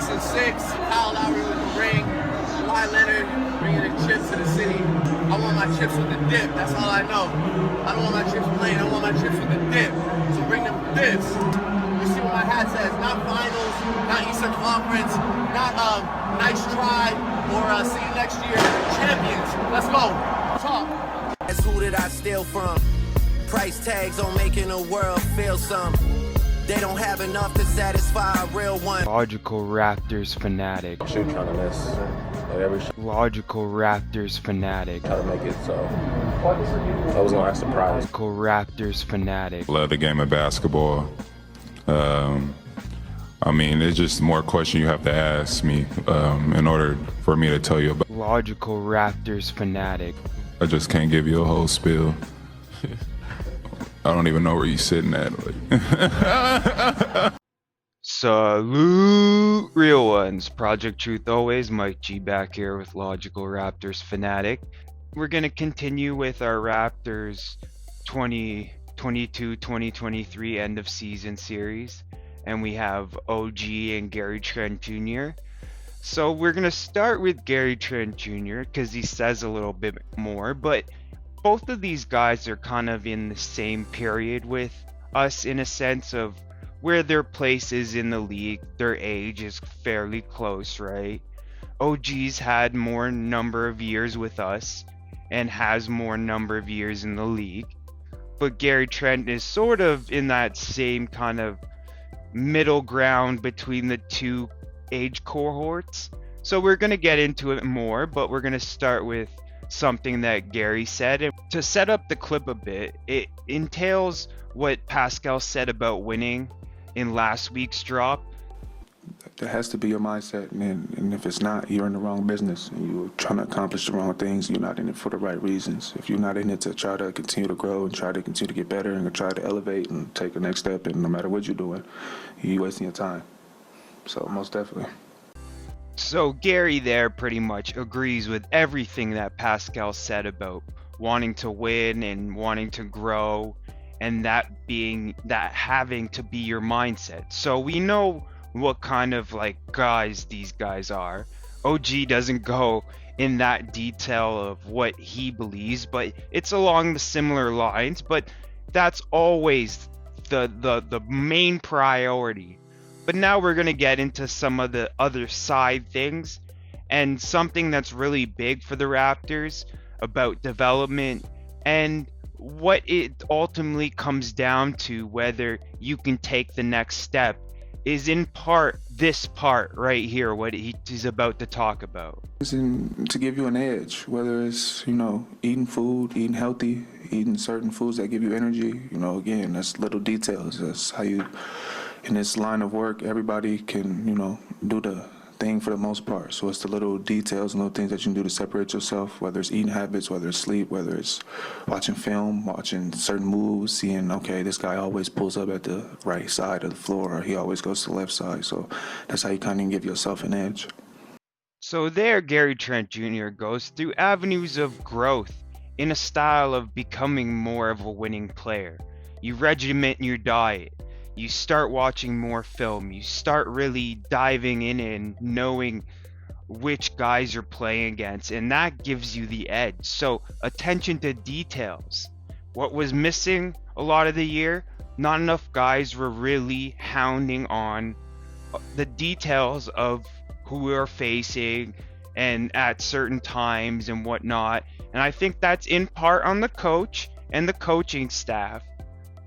and 6, Kyle Lowry with the ring, Kawhi Leonard bringing the chips to the city. I want my chips with the dip, that's all I know. I don't want my chips plain, I want my chips with the dip. So bring them dips. You see what my hat says, not finals, not Eastern Conference, not nice try, or see you next year, champions. Let's go, talk. That's who did I steal from? Price tags on making the world feel some. They don't have enough to satisfy a real one. Logical Raptors fanatic. Shoot trying to miss. Like every shot. Logical Raptors fanatic. Try to make it so I was gonna act surprised. Logical Raptors fanatic. Love the game of basketball. I mean, it's just more question you have to ask me in order for me to tell you about. Logical Raptors fanatic. I just can't give you a whole spiel. I don't even know where you're sitting at. Salute, real ones. Project Truth always. Mike G back here with Logical Raptors fanatic. We're gonna continue with our Raptors 2022-2023 end of season series, and we have OG and Gary Trent Jr. So we're gonna start with Gary Trent Jr. because he says a little bit more, but both of these guys are kind of in the same period with us in a sense of where their place is in the league. Their age is fairly close, right? OG's had more number of years with us and has more number of years in the league. But Gary Trent is sort of in that same kind of middle ground between the two age cohorts. So we're going to get into it more, but we're going to start with something that Gary said. And to set up the clip a bit, it entails what Pascal said about winning in last week's drop. That has to be your mindset, and if it's not, you're in the wrong business and you're trying to accomplish the wrong things. You're not in it for the right reasons. If you're not in it to try to continue to grow and try to continue to get better and try to elevate and take the next step, and no matter what you're doing, you're wasting your time. So most definitely. So Gary there pretty much agrees with everything that Pascal said about wanting to win and wanting to grow, and that having to be your mindset. So we know what kind of like guys these guys are. OG doesn't go in that detail of what he believes, but it's along the similar lines. But that's always the main priority. But now we're going to get into some of the other side things, and something that's really big for the Raptors about development and what it ultimately comes down to, whether you can take the next step, is in part this part right here, what he's about to talk about. It's to give you an edge, whether it's, eating food, eating healthy, eating certain foods that give you energy. Again, that's little details. That's how you, in this line of work, everybody can, do the thing for the most part. So it's the little details and little things that you can do to separate yourself, whether it's eating habits, whether it's sleep, whether it's watching film, watching certain moves, seeing, okay, this guy always pulls up at the right side of the floor, or he always goes to the left side. So that's how you kind of give yourself an edge. So there, Gary Trent Jr. goes through avenues of growth in a style of becoming more of a winning player. You regiment your diet. You start watching more film. You start really diving in and knowing which guys you're playing against, and that gives you the edge. So attention to details. What was missing a lot of the year? Not enough guys were really hounding on the details of who we're facing and at certain times and whatnot. And I think that's in part on the coach and the coaching staff.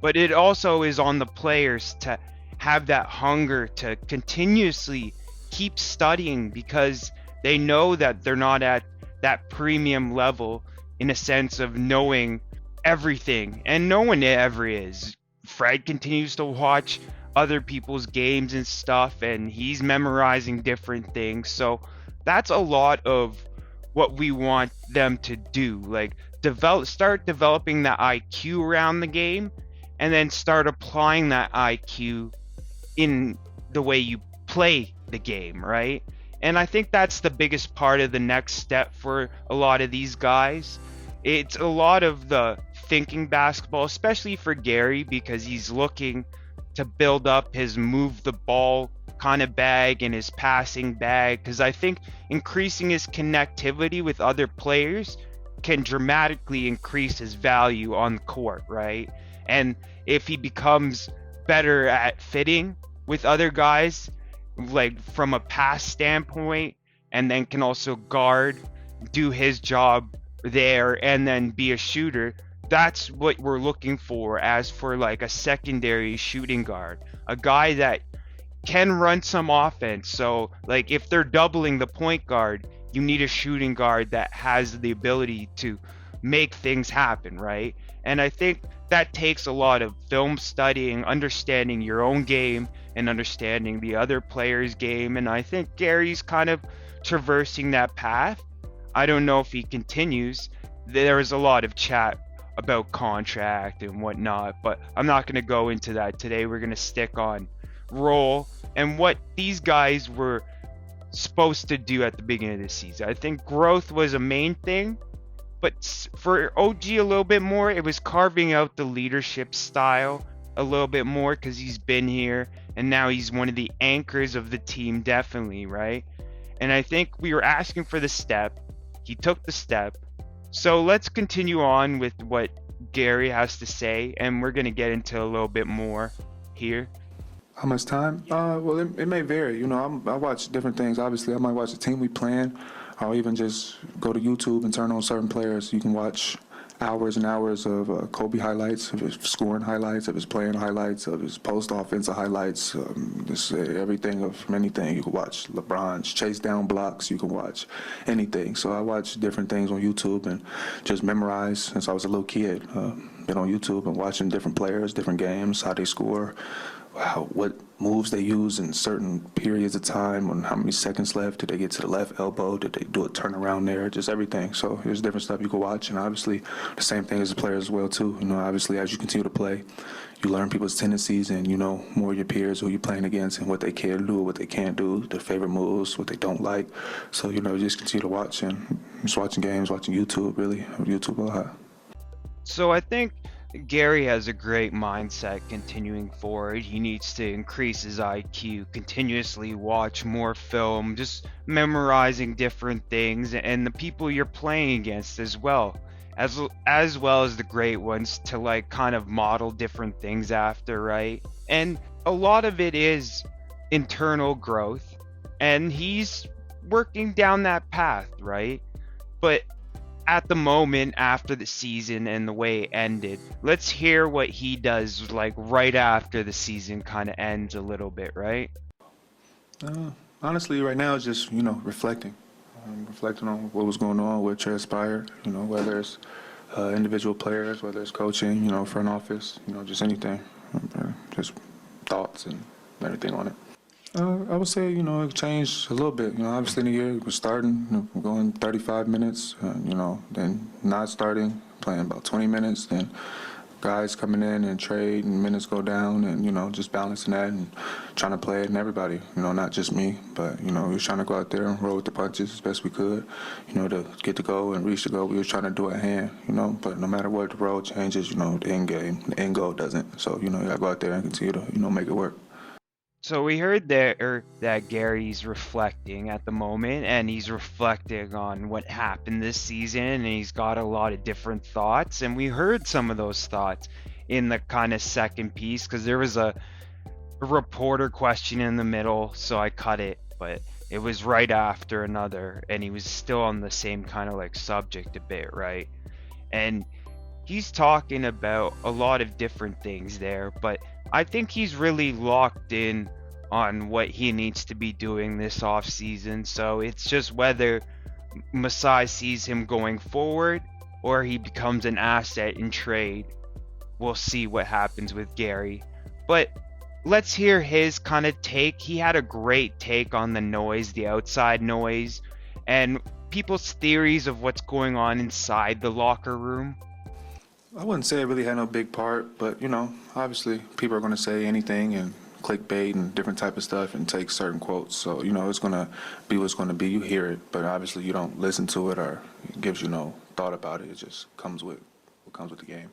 But it also is on the players to have that hunger to continuously keep studying, because they know that they're not at that premium level in a sense of knowing everything. And no one ever is. Fred continues to watch other people's games and stuff, and he's memorizing different things. So that's a lot of what we want them to do. Like start developing the IQ around the game, and then start applying that IQ in the way you play the game, right? And I think that's the biggest part of the next step for a lot of these guys. It's a lot of the thinking basketball, especially for Gary, because he's looking to build up his move the ball kind of bag and his passing bag, because I think increasing his connectivity with other players can dramatically increase his value on the court, right? And if he becomes better at fitting with other guys, like from a pass standpoint, and then can also guard, do his job there, and then be a shooter, that's what we're looking for as for like a secondary shooting guard, a guy that can run some offense. So like if they're doubling the point guard, you need a shooting guard that has the ability to make things happen, right? And I think that takes a lot of film studying, understanding your own game and understanding the other player's game, and I think Gary's kind of traversing that path. I don't know if he continues. There's a lot of chat about contract and whatnot, but I'm not going to go into that today. We're going to stick on role and what these guys were supposed to do at the beginning of the season. I think growth was a main thing, but for OG a little bit more, it was carving out the leadership style a little bit more because he's been here and now he's one of the anchors of the team, definitely, right? And I think we were asking for the step. He took the step. So let's continue on with what Gary has to say, and we're going to get into a little bit more here. How much time? Well, it may vary. You know, I watch different things. Obviously, I might watch the team we playing. I'll even just go to YouTube and turn on certain players. You can watch hours and hours of Kobe highlights, of his scoring highlights, of his playing highlights, of his post-offensive highlights, just everything of anything. You can watch LeBron's chase down blocks. You can watch anything. So I watch different things on YouTube and just memorize since I was a little kid. Been on YouTube and watching different players, different games, how they score, what moves they use in certain periods of time, on how many seconds left, did they get to the left elbow, did they do a turnaround there, just everything. So there's different stuff you can watch, and obviously the same thing as a player as well too. You know, obviously as you continue to play, you learn people's tendencies and you know more of your peers, who you're playing against, and what they can do, what they can't do, their favorite moves, what they don't like. So, you know, just continue to watch, and just watching games, watching YouTube, really, YouTube a lot. So I think Gary has a great mindset continuing forward. He needs to increase his IQ, continuously watch more film, just memorizing different things, and the people you're playing against as well as the great ones to like kind of model different things after, right? And a lot of it is internal growth, and he's working down that path, right? But at the moment, after the season and the way it ended, let's hear what he does like right after the season kind of ends a little bit, right? Honestly, right now it's just, you know, reflecting on what was going on, what transpired, you know, whether it's individual players, whether it's coaching, you know, front office, you know, just anything, just thoughts and everything on it. I would say, you know, it changed a little bit. You know, obviously in the year, it was starting, you know, going 35 minutes, you know, then not starting, playing about 20 minutes, then guys coming in and trade and minutes go down, and, you know, just balancing that and trying to play it, and everybody, you know, not just me, but, you know, we were trying to go out there and roll with the punches as best we could, you know, to get the goal and reach the goal. We were trying to do it at hand, you know, but no matter what the road changes, you know, the end game, the end goal doesn't. So, you know, you got to go out there and continue to, you know, make it work. So we heard there that Gary's reflecting at the moment, and he's reflecting on what happened this season, and he's got a lot of different thoughts, and we heard some of those thoughts in the kind of second piece, because there was a reporter question in the middle, so I cut it, but it was right after another, and he was still on the same kind of like subject a bit, right? And he's talking about a lot of different things there, but I think he's really locked in on what he needs to be doing this off season. So it's just whether Masai sees him going forward or he becomes an asset in trade. We'll see what happens with Gary. But let's hear his kind of take. He had a great take on the noise, the outside noise, and people's theories of what's going on inside the locker room. I wouldn't say it really had no big part, but, you know, obviously people are going to say anything and clickbait and different type of stuff and take certain quotes. So, you know, it's going to be what's going to be. You hear it, but obviously you don't listen to it or it gives you no thought about it. It just comes with what comes with the game.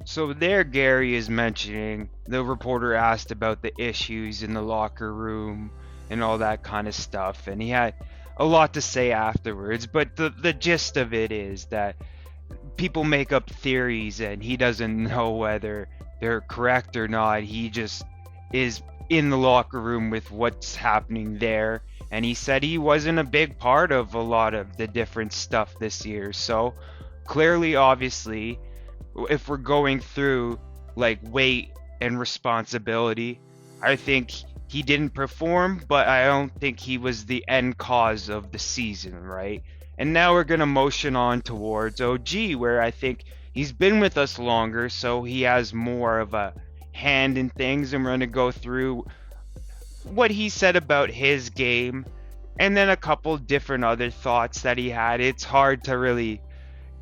So there, Gary is mentioning the reporter asked about the issues in the locker room and all that kind of stuff, and he had a lot to say afterwards. But the gist of it is that people make up theories, and he doesn't know whether they're correct or not. He just is in the locker room with what's happening there, and he said he wasn't a big part of a lot of the different stuff this year. So clearly, obviously, if we're going through like weight and responsibility, I think he didn't perform, but I don't think he was the end cause of the season, right? And now we're going to motion on towards OG, where I think he's been with us longer, so he has more of a hand in things, and we're going to go through what he said about his game and then a couple different other thoughts that he had. It's hard to really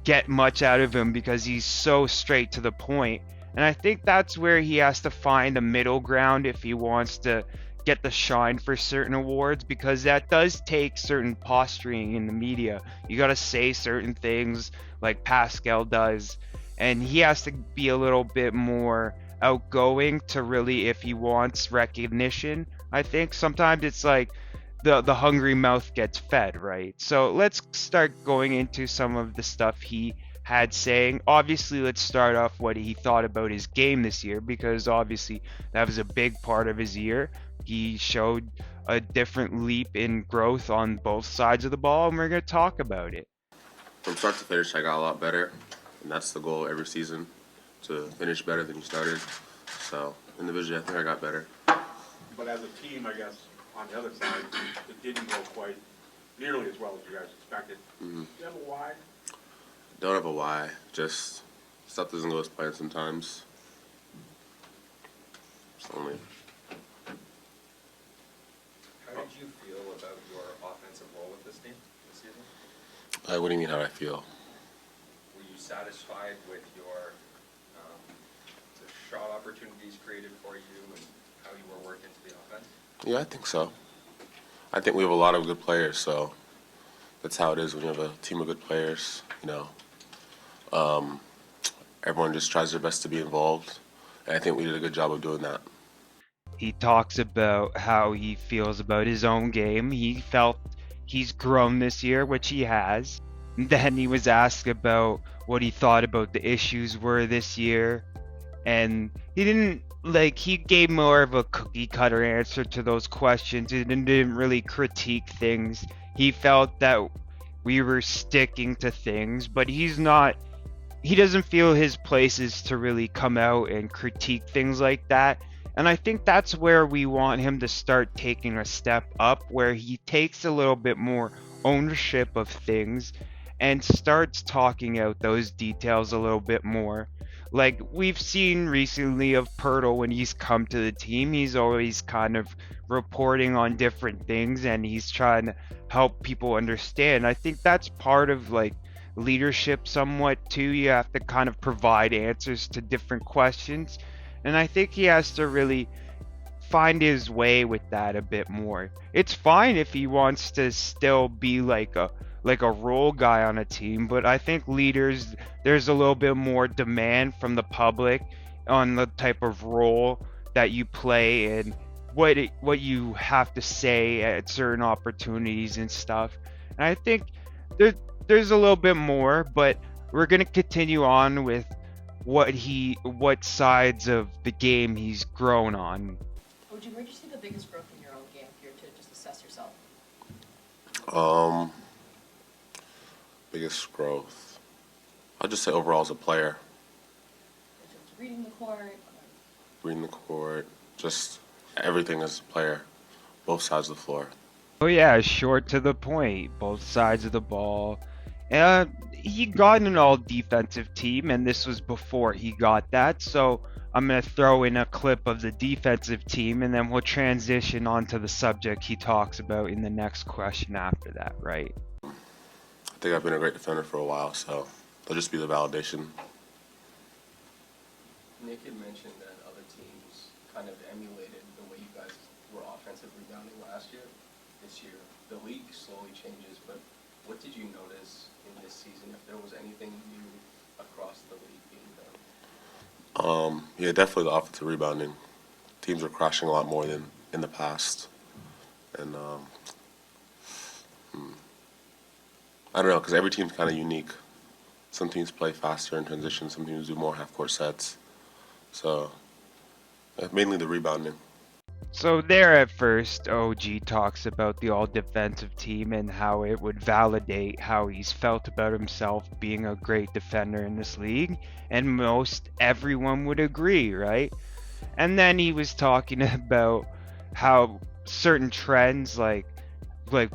get much out of him because he's so straight to the point. And I think that's where he has to find a middle ground if he wants to get the shine for certain awards, because that does take certain posturing in the media. You got to say certain things like Pascal does, and he has to be a little bit more outgoing to really, if he wants recognition. I think sometimes it's like the hungry mouth gets fed, right? So let's start going into some of the stuff he had saying. Obviously, let's start off what he thought about his game this year, because obviously that was a big part of his year. He showed a different leap in growth on both sides of the ball, and we're going to talk about it. From start to finish, I got a lot better, and that's the goal every season, to finish better than you started. So individually, I think I got better. But as a team, I guess, on the other side, it didn't go quite nearly as well as you guys expected. Mm-hmm. Do you have a why? Don't have a why, just stuff doesn't go as planned sometimes. It's only. How did you feel about your offensive role with this team this season? What do you mean how I feel? Were you satisfied with your the shot opportunities created for you and how you were working to the offense? Yeah, I think so. I think we have a lot of good players, so that's how it is when you have a team of good players. You know, everyone just tries their best to be involved, and I think we did a good job of doing that. He talks about how he feels about his own game. He felt he's grown this year, which he has. Then he was asked about what he thought about the issues were this year, and he didn't he gave more of a cookie cutter answer to those questions and didn't really critique things. He felt that we were sticking to things, but he doesn't feel his place is to really come out and critique things like that. And I think that's where we want him to start taking a step up, where he takes a little bit more ownership of things and starts talking out those details a little bit more. Like we've seen recently of Pirtle, when he's come to the team, he's always kind of reporting on different things and he's trying to help people understand. I think that's part of leadership somewhat too. You have to kind of provide answers to different questions. And I think he has to really find his way with that a bit more. It's fine if he wants to still be like a role guy on a team, but I think leaders, there's a little bit more demand from the public on the type of role that you play and what you have to say at certain opportunities and stuff. And I think there's a little bit more, but we're gonna continue on with what sides of the game he's grown on. OG, where do you see the biggest growth in your own game if you're to just assess yourself? Biggest growth, I'll just say overall as a player. In terms of reading the court? Reading the court, just everything as a player, both sides of the floor. Oh yeah, short to the point, both sides of the ball. He got an all-defensive team, and this was before he got that, so I'm going to throw in a clip of the defensive team, and then we'll transition onto the subject he talks about in the next question after that, right? I think I've been a great defender for a while, so it'll just be the validation. Nick had mentioned that other teams kind of emulated the way you guys were offensive rebounding last year. This year, the league slowly changes, but what did you notice in this season, if there was anything new across the league being done? Yeah, definitely the offensive rebounding. Teams are crashing a lot more than in the past, and I don't know because every team's kind of unique. Some teams play faster in transition. Some teams do more half-court sets. So mainly the rebounding. So there at first, OG talks about the all-defensive team and how it would validate how he's felt about himself being a great defender in this league, and most everyone would agree, right? And then he was talking about how certain trends, like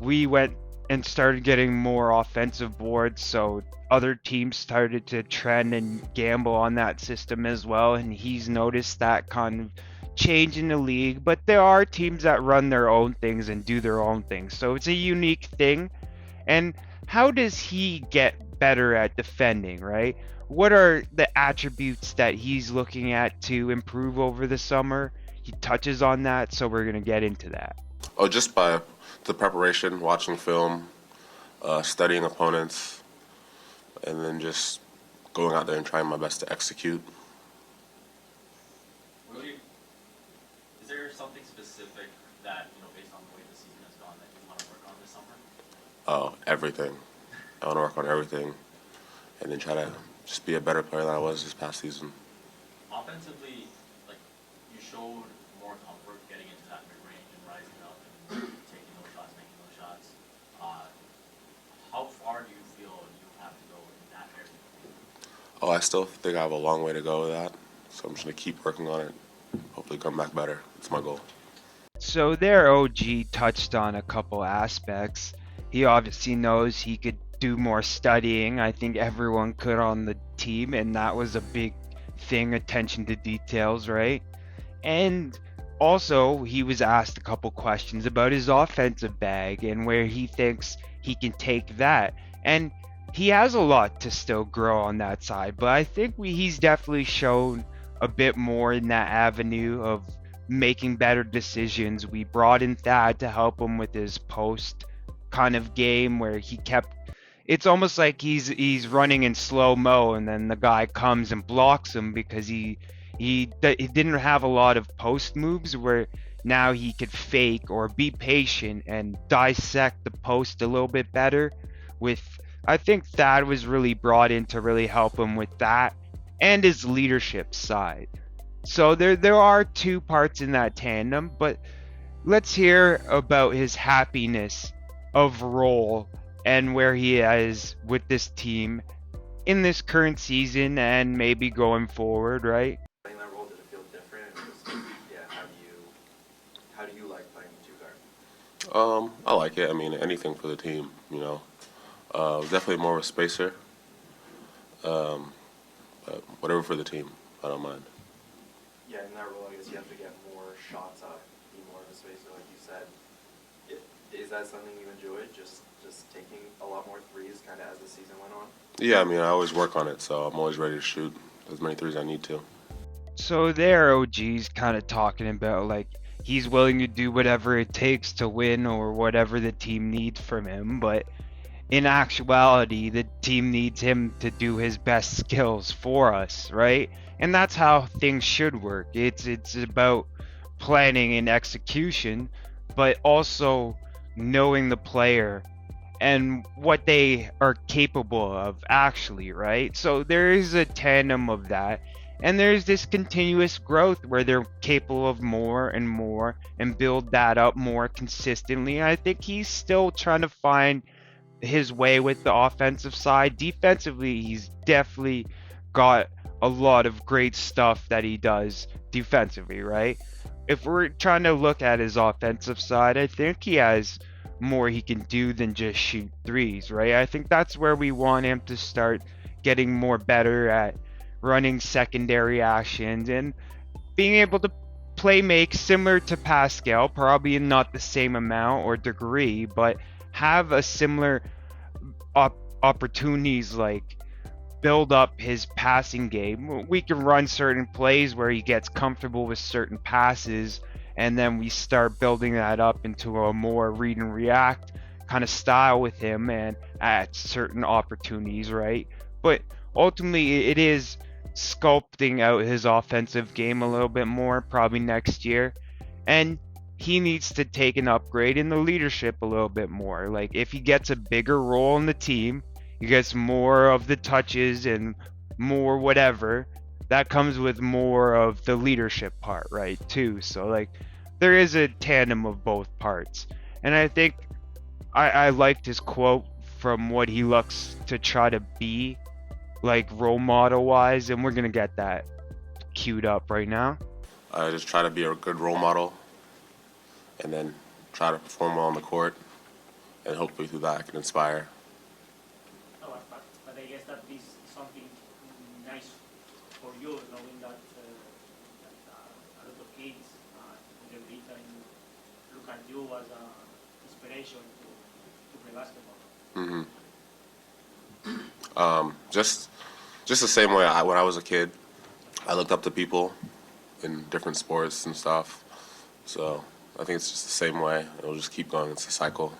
we went and started getting more offensive boards, so other teams started to trend and gamble on that system as well, and he's noticed that kind of change in the league. But there are teams that run their own things and do their own things, so it's a unique thing. And how does he get better at defending, right? What are the attributes that he's looking at to improve over the summer? He touches on that, so we're going to get into that. Oh, just by the preparation, watching film, studying opponents, and then just going out there and trying my best to execute. Really, is there something specific that, based on the way the season has gone, that you want to work on this summer? Oh, everything. I want to work on everything, and then try to just be a better player than I was this past season. Offensively, like, you showed more comfort getting into that mid-range and rising up and taking those shots, making those shots. How far do you feel you have to go in that area? Oh, I still think I have a long way to go with that, so I'm just going to keep working on it, hopefully come back better. It's my goal. So there, OG touched on a couple aspects. He obviously knows he could do more studying. I think everyone could on the team, and that was a big thing, attention to details, right? And also, he was asked a couple questions about his offensive bag and where he thinks he can take that. And he has a lot to still grow on that side, but I think he's definitely shown a bit more in that avenue of making better decisions. We brought in Thad to help him with his post kind of game where he kept, it's almost like he's running in slow-mo and then the guy comes and blocks him because he didn't have a lot of post moves, where now he could fake or be patient and dissect the post a little bit better. With, I think Thad was really brought in to really help him with that and his leadership side. So there are two parts in that tandem, but let's hear about his happiness of role and where he is with this team in this current season and maybe going forward, right? Playing that role, did it feel different? Yeah, how do you like playing the two guard? I like it. I mean, anything for the team, Definitely more of a spacer. But whatever for the team, I don't mind. Yeah, in that role, I guess you have to get more shots up, be more of a spacer, like you said. Is that something you enjoyed, just taking a lot more threes kind of as the season went on? Yeah, I mean, I always work on it, so I'm always ready to shoot as many threes as I need to. So there, OG's kind of talking about, like, he's willing to do whatever it takes to win or whatever the team needs from him, but in actuality, the team needs him to do his best skills for us, right? And that's how things should work. It's about planning and execution, but also knowing the player and what they are capable of actually, right? So there is a tandem of that. And there's this continuous growth where they're capable of more and more and build that up more consistently. I think he's still trying to find his way with the offensive side. Defensively, he's definitely got a lot of great stuff that he does defensively, right? If we're trying to look at his offensive side, I think he has more he can do than just shoot threes, right? I think that's where we want him to start getting more better at running secondary actions and being able to play make similar to Pascal, probably not the same amount or degree, but have a similar opportunities, like build up his passing game. We can run certain plays where he gets comfortable with certain passes, and then we start building that up into a more read and react kind of style with him and at certain opportunities, right? But ultimately, it is sculpting out his offensive game a little bit more probably next year. And he needs to take an upgrade in the leadership a little bit more. Like, if he gets a bigger role in the team, he gets more of the touches and more whatever, that comes with more of the leadership part, right, too. So, like, there is a tandem of both parts. And I think I liked his quote from what he looks to try to be, like, role model wise, and we're gonna get that queued up right now. I just try to be a good role model, and then try to perform well on the court, and hopefully through that I can inspire. No, but I guess that is something nice for you, knowing that, a lot of kids in the league look at you as an inspiration to play basketball. Just the same way when I was a kid, I looked up to people in different sports and stuff. So I think it's just the same way. It'll just keep going. It's a cycle.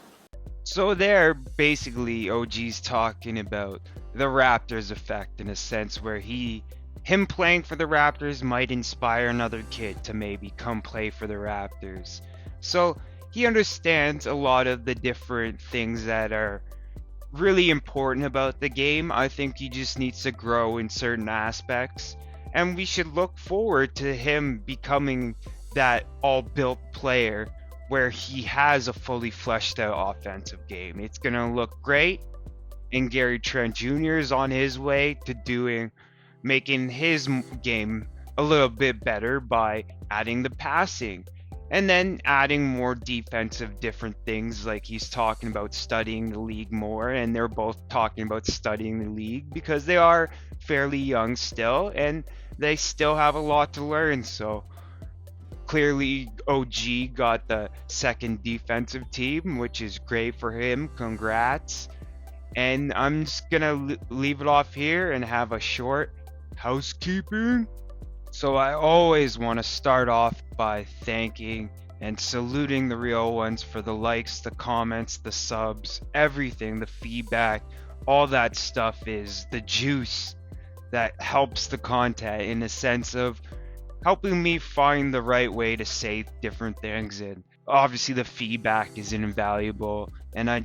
So there, basically, OG's talking about the Raptors effect in a sense where him playing for the Raptors might inspire another kid to maybe come play for the Raptors. So he understands a lot of the different things that are really important about the game. I think he just needs to grow in certain aspects, and we should look forward to him becoming that all-built player where he has a fully fleshed out offensive game. It's going to look great, and Gary Trent Jr. is on his way to making his game a little bit better by adding the passing. And then adding more defensive different things, like he's talking about studying the league more, and they're both talking about studying the league because they are fairly young still, and they still have a lot to learn. So clearly OG got the second defensive team, which is great for him. Congrats. And I'm just gonna leave it off here and have a short housekeeping. So I always want to start off by thanking and saluting the real ones for the likes, the comments, the subs, everything, the feedback. All that stuff is the juice that helps the content in a sense of helping me find the right way to say different things. And obviously the feedback is invaluable. And I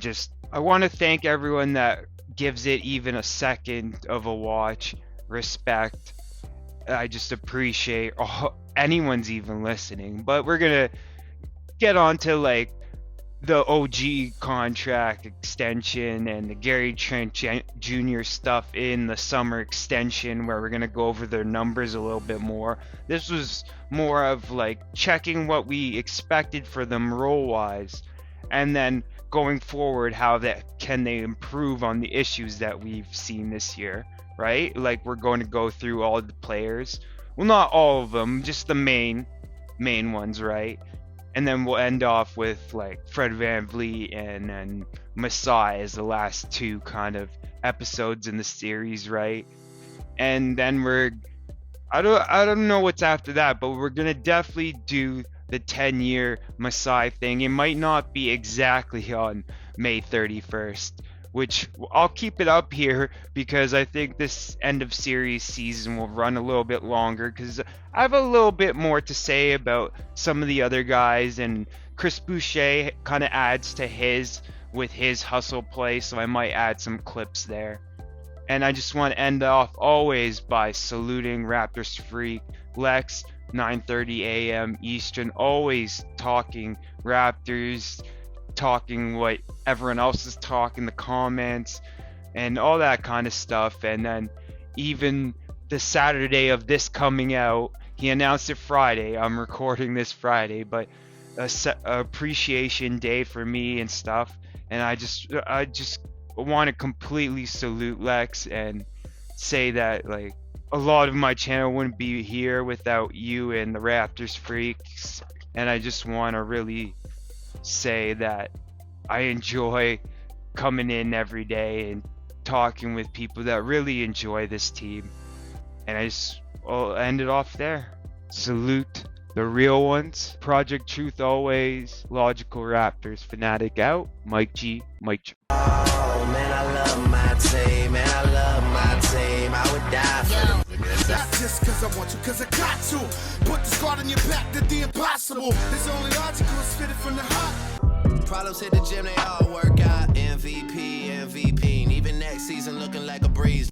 want to thank everyone that gives it even a second of a watch. Respect. I just appreciate anyone's even listening. But we're gonna get on to like the OG contract extension and the Gary Trent Jr. stuff in the summer extension, where we're gonna go over their numbers a little bit more. This was more of like checking what we expected for them role wise, and then going forward how can they improve on the issues that we've seen this year. Right? Like, we're going to go through all the players. Well, not all of them, just the main ones, right? And then we'll end off with like Fred VanVleet and Masai as the last two kind of episodes in the series, right? And then I don't know what's after that, but we're gonna definitely do the 10-year Masai thing. It might not be exactly on May 31st. Which I'll keep it up here because I think this end of series season will run a little bit longer because I have a little bit more to say about some of the other guys, and Chris Boucher kind of adds to his with his hustle play, so I might add some clips there. And I just want to end off always by saluting Raptors Freak Lex, 9:30 a.m. Eastern, always talking Raptors, talking what everyone else is talking, the comments and all that kind of stuff. And then even the Saturday of this coming out, he announced it Friday. I'm recording this Friday, but a appreciation day for me and stuff. And I just want to completely salute Lex and say that like a lot of my channel wouldn't be here without you and the Raptors Freaks. And I just want to really say that I enjoy coming in every day and talking with people that really enjoy this team. And I'll end it off there. Salute the real ones. Project Truth always. Logical Raptors. Fanatic out. Mike G. Mike G. Oh man, I love my team. Man, I love my team. I would die for them. Not just cause I want to, cause I got to. Put the squad on your back, did the impossible. It's only logical, it's fitted from the heart. Problems hit the gym, they all work out. MVP, MVP. Even next season looking like a breeze.